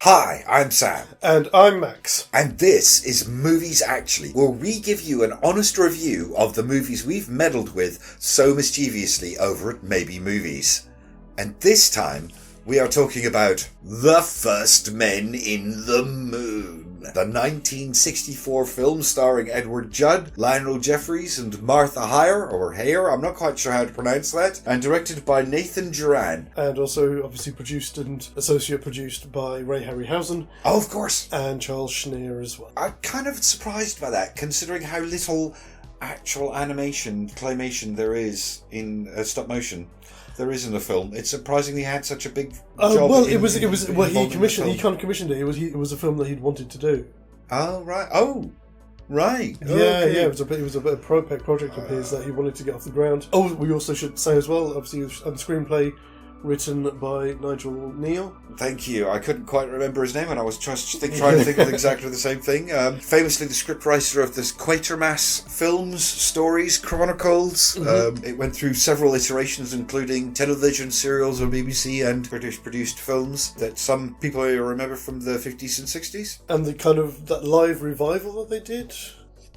Hi, I'm Sam. And I'm Max. And this is Movies Actually, where we give you an honest review of the movies we've meddled with so mischievously over at Maybe Movies. And this time, we are talking about The First Men in the Moon, the 1964 film starring Edward Judd, Lionel Jeffries and Martha Hare, I'm not quite sure how to pronounce that, and directed by Nathan Duran. And also obviously produced and associate produced by Ray Harryhausen. Oh, of course. And Charles Schneer as well. I'm kind of surprised by that, considering how little actual claymation there is in stop motion. There is in the film. It surprisingly had such a big job. Well, he kind of commissioned it. It was a film that he'd wanted to do. Oh right. Oh, right. Yeah, okay. yeah. It was a project of his that he wanted to get off the ground. Oh, we also should say as well, obviously, a screenplay written by Nigel Neal. Thank you. I couldn't quite remember his name, and I was just trying to think of exactly the same thing. Famously, the scriptwriter of the Quatermass films, stories, chronicles. Mm-hmm. It went through several iterations, including television serials on BBC and British-produced films that some people remember from the 50s and 60s. And the kind of that live revival that they did.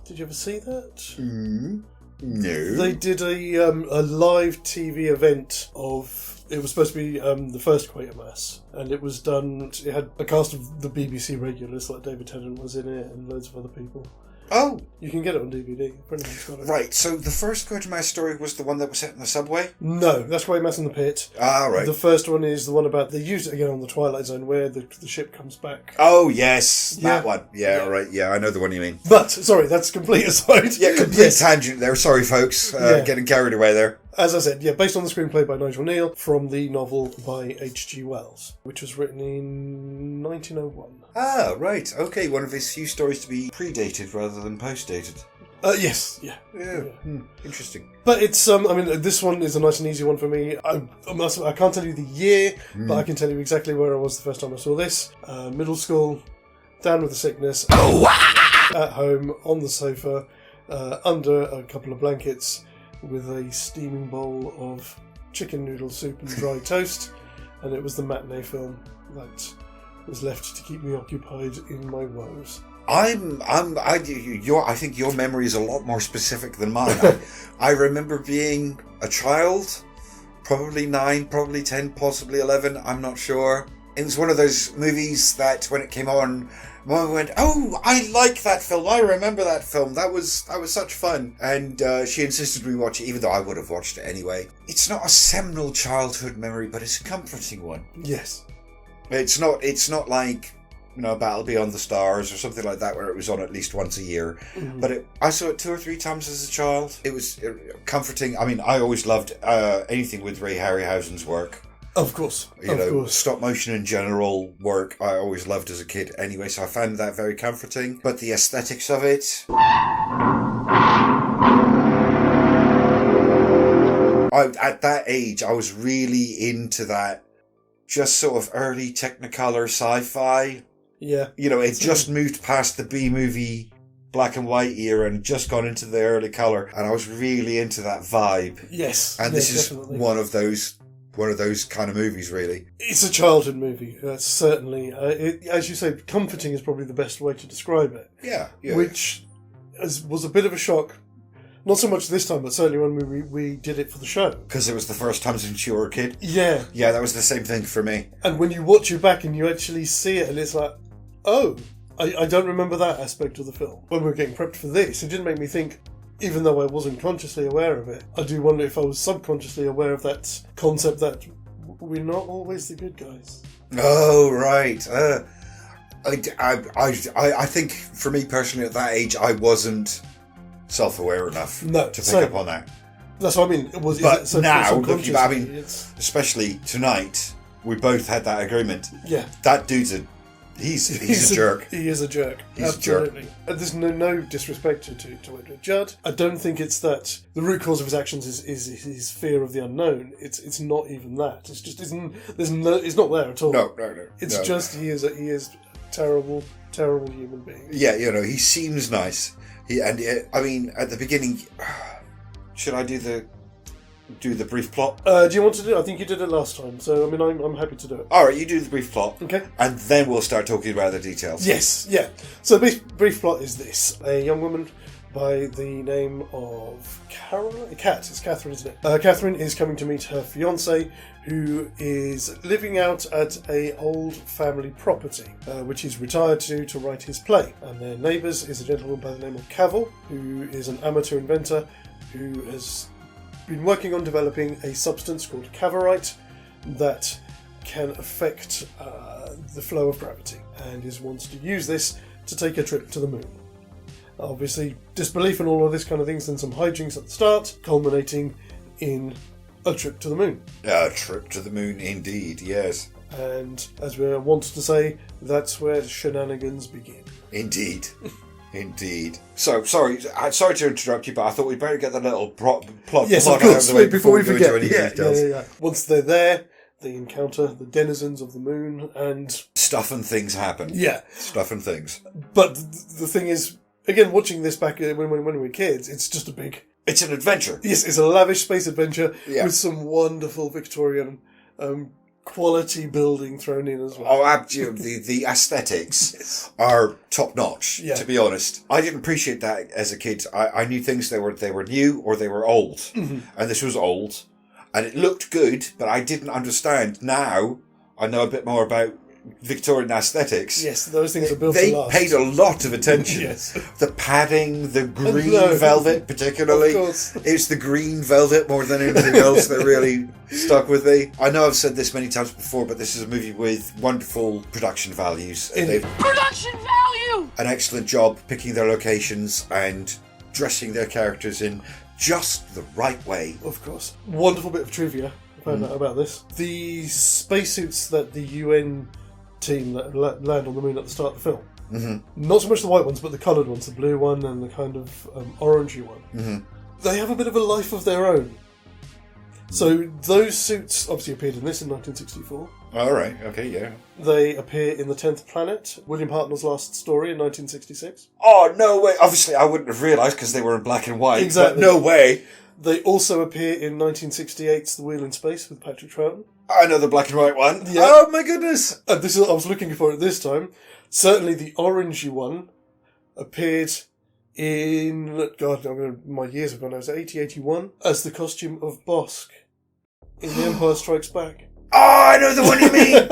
Did you ever see that? No. They did a live TV event of. It was supposed to be the first Quatermass, and it was done. It had a cast of the BBC regulars, like David Tennant was in it, and loads of other people. Oh! You can get it on DVD. Got it. Right, so the first Quatermass story was the one that was set in the subway? No, that's Quatermass in the Pit. Ah, right. The first one is the one about, they used it again on the Twilight Zone, where the ship comes back. Oh, yes, that Yeah. one. Yeah, right, yeah, I know the one you mean. But, sorry, that's complete aside. Yeah, complete tangent there, sorry folks, getting carried away there. As I said, yeah, based on the screenplay by Nigel Neal from the novel by H.G. Wells, which was written in 1901. Ah, right, okay, one of his few stories to be predated rather than postdated. Yes, yeah. Yeah. Interesting. But it's, this one is a nice and easy one for me. I can't tell you the year, but I can tell you exactly where I was the first time I saw this. Middle school, down with the sickness, at home, on the sofa, under a couple of blankets, with a steaming bowl of chicken noodle soup and dry toast, and it was the matinee film that was left to keep me occupied in my woes. I think your memory is a lot more specific than mine. I remember being a child, probably 9, probably 10, possibly 11, I'm not sure. It was one of those movies that when it came on, Mum went, "Oh, I like that film. I remember that film. That was such fun." And she insisted we watch it, even though I would have watched it anyway. It's not a seminal childhood memory, but it's a comforting one. Yes. It's not like, Battle Beyond the Stars or something like that, where it was on at least once a year. Mm-hmm. But I saw it 2 or 3 times as a child. It was comforting. I mean, I always loved anything with Ray Harryhausen's work. Of course. Stop motion in general work I always loved as a kid anyway, so I found that very comforting. But the aesthetics of it... at that age, I was really into that just sort of early Technicolor sci-fi. Yeah. It just moved past the B-movie black and white era and just gone into the early colour, and I was really into that vibe. Yes. And this is definitely one of those kind of movies, really. It's a childhood movie, certainly. As you say, comforting is probably the best way to describe it. Yeah. Which was a bit of a shock. Not so much this time, but certainly when we did it for the show. Because it was the first time since you were a kid? Yeah. Yeah, that was the same thing for me. And when you watch it back and you actually see it, and it's like, oh, I don't remember that aspect of the film. When we were getting prepped for this, it didn't make me think, even though I wasn't consciously aware of it, I do wonder if I was subconsciously aware of that concept that we're not always the good guys. Oh, right. I think, for me personally, at that age, I wasn't self-aware enough to pick up on that. That's what I mean. But now, looking back, especially tonight, we both had that agreement. Yeah. That dude's he's a jerk. He is a jerk. He's absolutely. A jerk. There's no disrespect to Edward Judd. I don't think it's that the root cause of his actions is his fear of the unknown. It's not even that. It's just it's not there at all. No. It's just he is a terrible human being. Yeah, he seems nice. At the beginning, should I do do the brief plot? Do you want to do it? I think you did it last time, so I mean, I'm happy to do it. All right, you do the brief plot. Okay. And then we'll start talking about the details. Yes, yeah. So the brief plot is this. A young woman by the name of Kat. It's Catherine, isn't it? Catherine is coming to meet her fiancé, who is living out at a old family property, which he's retired to write his play. And their neighbours is a gentleman by the name of Cavil, who is an amateur inventor who has been working on developing a substance called cavorite that can affect the flow of gravity, and wants to use this to take a trip to the moon. Obviously, disbelief and all of this kind of things, and some hijinks at the start, culminating in a trip to the moon. A trip to the moon, indeed, yes. And as we want to say, that's where shenanigans begin. Indeed. Indeed. So, sorry to interrupt you, but I thought we'd better get the little plot yes, out of course, of the way before we go forget. into any details. Yeah. Once they're there, they encounter the denizens of the moon, and Stuff and things happen. yeah. Stuff and things. But the thing is, again, watching this back when we were kids, it's just a big... It's an adventure. Yes, it's a lavish space adventure Yeah. with some wonderful Victorian quality building thrown in as well. Oh, absolutely. The aesthetics are top notch, Yeah. to be honest. I didn't appreciate that as a kid. I knew things they were new or they were old. Mm-hmm. And this was old. And it looked good, but I didn't understand. Now I know a bit more about Victorian aesthetics. Yes, those things are built They to last. paid a lot of attention. Yes. The padding, the green No. velvet particularly. Of course. It's the green velvet more than anything else that really stuck with me. I know I've said this many times before, but this is a movie with wonderful production values. They've Production value! an excellent job picking their locations and dressing their characters in just the right way. Of course. Wonderful bit of trivia I found out about this. The spacesuits that the UN team that land on the moon at the start of the film, not so much the white ones, but the coloured ones, the blue one and the kind of orangey one, they have a bit of a life of their own. So those suits obviously appeared in this in 1964. All right, okay, yeah. They appear in The 10th Planet, William Hartnell's last story in 1966. Oh, no way. Obviously, I wouldn't have realised because they were in black and white. Exactly. But no way. They also appear in 1968's The Wheel in Space with Patrick Troughton. Another black and white one. Yeah. Oh, my goodness. And this is, I was looking for it this time. Certainly the orangey one appeared in, God, my years have gone now, it's 80-81, as the costume of Bosk in The Empire Strikes Back. Oh, I know the one you mean.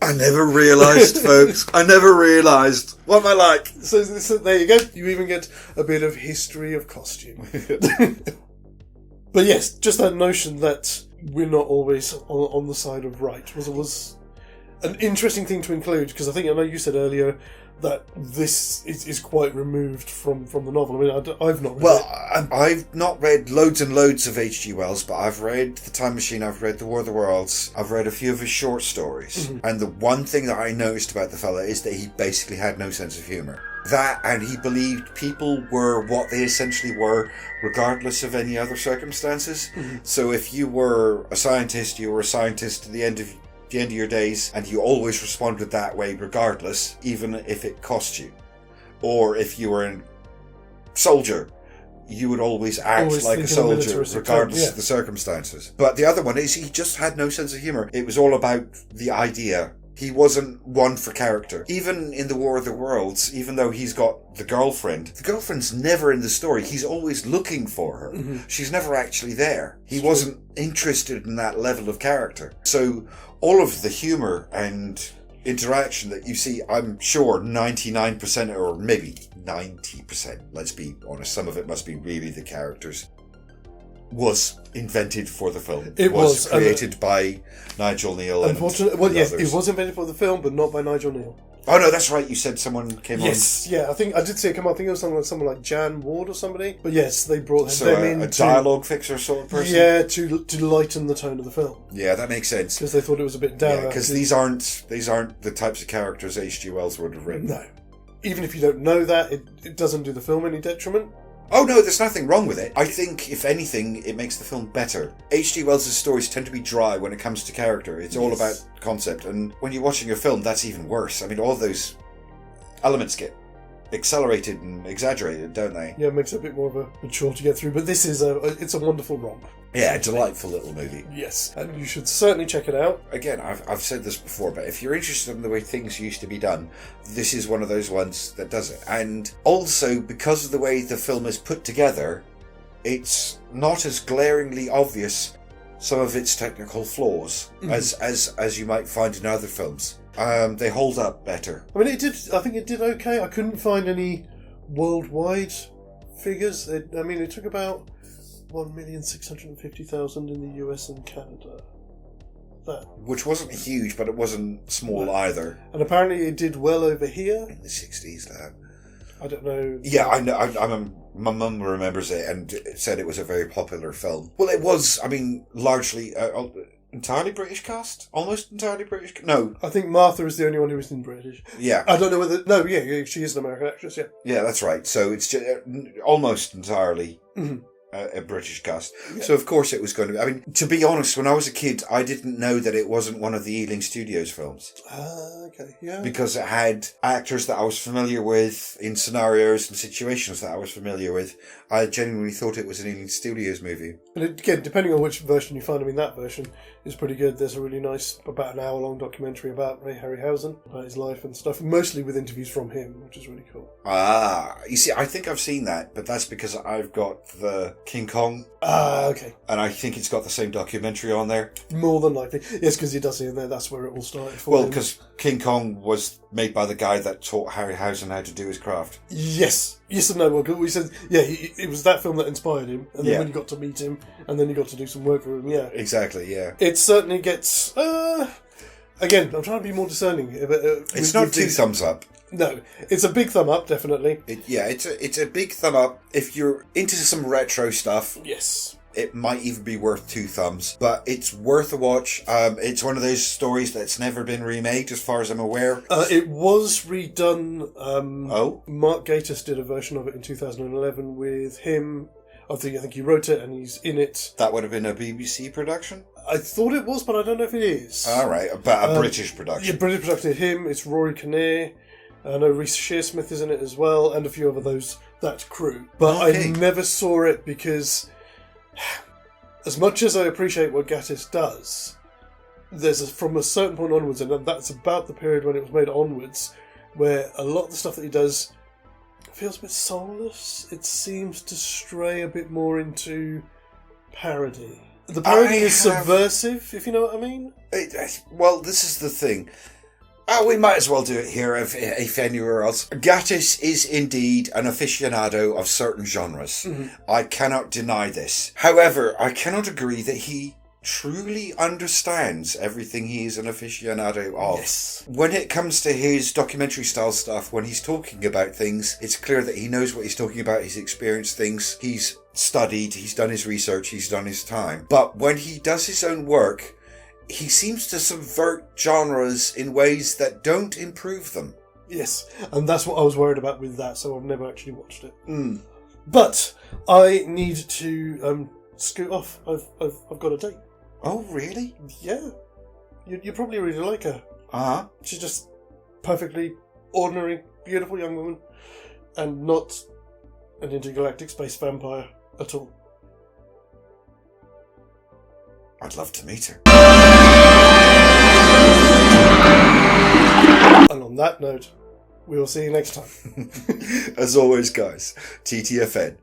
I never realised, folks. I never realised. What am I like? So there you go. You even get a bit of history of costume. But yes, just that notion that we're not always on the side of right was an interesting thing to include, because I know you said earlier that this is quite removed from the novel. I mean, I've not read it. I've not read loads and loads of H.G. Wells, but I've read The Time Machine, I've read The War of the Worlds, I've read a few of his short stories. And the one thing that I noticed about the fella is that he basically had no sense of humour. That, and he believed people were what they essentially were, regardless of any other circumstances. So if you were a scientist, you were a scientist to the end of your days, and you always responded that way regardless, even if it cost you. Or if you were a soldier, you would always act like a soldier regardless of the circumstances. But the other one is he just had no sense of humour. It was all about the idea. He wasn't one for character. Even in The War of the Worlds, even though he's got the girlfriend's never in the story. He's always looking for her. She's never actually there. He wasn't interested in that level of character. So all of the humour and interaction that you see, I'm sure 99% or maybe 90%, let's be honest, some of it must be really the characters, was invented for the film. It was created by Nigel Neal. Unfortunately, well, yes, others. it was invented for the film, but not by Nigel Neal. Oh no, that's right. You said someone came on. Yes, yeah, I think I did see it come up. I think it was someone like Jan Ward or somebody. But yes, they brought them in. A dialogue fixer sort of person. Yeah, to lighten the tone of the film. Yeah, that makes sense. Because they thought it was a bit dour. Yeah, because these aren't the types of characters H.G. Wells would have written. No, even if you don't know that, it doesn't do the film any detriment. Oh no, there's nothing wrong with it. I think, if anything, it makes the film better. H.G. Wells' stories tend to be dry when it comes to character. It's all about concept, and when you're watching a film, that's even worse. I mean, all those elements get accelerated and exaggerated, don't they? Yeah, it makes it a bit more of a chore to get through. But this is it's a wonderful romp. Yeah, a delightful little movie. Yes, and you should certainly check it out. Again, I've said this before, but if you're interested in the way things used to be done, this is one of those ones that does it. And also, because of the way the film is put together, it's not as glaringly obvious some of its technical flaws as you might find in other films. They hold up better. I mean, I think it did okay. I couldn't find any worldwide figures. It took about 1,650,000 in the US and Canada. Which wasn't huge, but it wasn't small either. And apparently it did well over here. In the 60s, that. I don't know. Yeah, I know. My mum remembers it and said it was a very popular film. Well, it was, largely entirely British cast? Almost entirely British? No. I think Martha is the only one who isn't British. Yeah. I don't know whether... No, yeah, she is an American actress, yeah. Yeah, that's right. So it's just, almost entirely... a British cast. Yeah. So of course it was going to be... to be honest, when I was a kid, I didn't know that it wasn't one of the Ealing Studios films. Okay, yeah. Because it had actors that I was familiar with in scenarios and situations that I was familiar with. I genuinely thought it was an Ealing Studios movie. And again, depending on which version you find, that version is pretty good. There's a really nice, about an hour-long documentary about Ray Harryhausen, about his life and stuff, mostly with interviews from him, which is really cool. You see, I think I've seen that, but that's because I've got the King Kong. Okay. And I think it's got the same documentary on there. More than likely. Yes, because he does say in there that's where it all started for Well, him. because King Kong was made by the guy that taught Harryhausen how to do his craft. Yes and no. Well, we said, it was that film that inspired him, and then when you got to meet him, and then you got to do some work for him, yeah. Exactly, yeah. It certainly gets... again, I'm trying to be more discerning. It's not two thumbs up. No, it's a big thumb up, definitely. It's a big thumb up. If you're into some retro stuff... Yes. It might even be worth 2 thumbs, but it's worth a watch. It's one of those stories that's never been remade, as far as I'm aware. It was redone. Oh? Mark Gatiss did a version of it in 2011 with him. I think he wrote it and he's in it. That would have been a BBC production? I thought it was, but I don't know if it is. All right, but a British production. Yeah, British production. Him, it's Rory Kinnear. I know Reece Shearsmith is in it as well, and a few other that crew. But okay. I never saw it because... as much as I appreciate what Gatiss does, from a certain point onwards, and that's about the period when it was made onwards, where a lot of the stuff that he does feels a bit soulless. It seems to stray a bit more into parody. The parody is subversive, if you know what I mean. Well, this is the thing. We might as well do it here, if anywhere else. Gatiss is indeed an aficionado of certain genres. Mm-hmm. I cannot deny this. However, I cannot agree that he truly understands everything he is an aficionado of. Yes. When it comes to his documentary style stuff, when he's talking about things, it's clear that he knows what he's talking about, he's experienced things, he's studied, he's done his research, he's done his time. But when he does his own work, he seems to subvert genres in ways that don't improve them. Yes, and that's what I was worried about with that, so I've never actually watched it. Mm. But I need to scoot off. I've got a date. Oh, really? Yeah. You probably really like her. Uh-huh. She's just perfectly ordinary, beautiful young woman, and not an intergalactic space vampire at all. I'd love to meet her. And on that note, we will see you next time. As always, guys, TTFN.